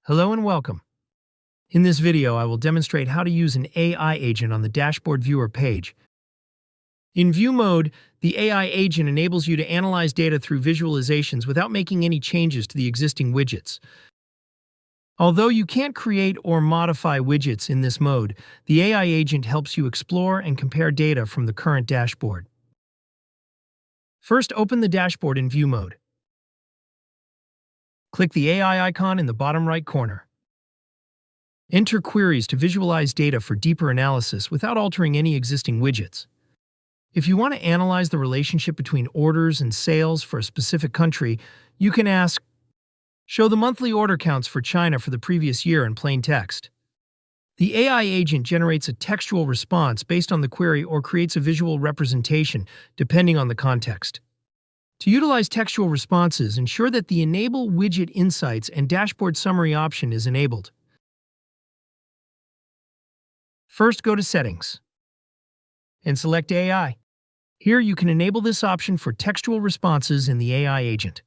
Hello and welcome. In this video, I will demonstrate how to use an AI agent on the dashboard viewer page. In view mode, the AI agent enables you to analyze data through visualizations without making any changes to the existing widgets. Although you can't create or modify widgets in this mode, the AI agent helps you explore and compare data from the current dashboard. First, open the dashboard in view mode. Click the AI icon in the bottom right corner. Enter queries to visualize data for deeper analysis without altering any existing widgets. If you want to analyze the relationship between orders and sales for a specific country, you can ask, "Show the monthly order counts for China for the previous year in plain text." The AI agent generates a textual response based on the query or creates a visual representation, depending on the context. To utilize textual responses, ensure that the Enable Widget Insights and Dashboard Summary option is enabled. First, go to Settings and select AI. Here you can enable this option for textual responses in the AI agent.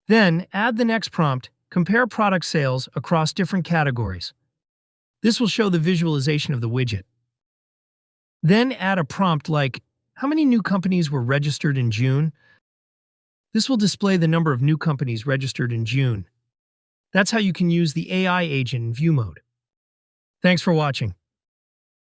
Then, add the next prompt, Compare product sales across different categories. This will show the visualization of the widget. Then add a prompt like, "How many new companies were registered in June?" This will display the number of new companies registered in June. That's how you can use the AI agent in view mode. Thanks for watching.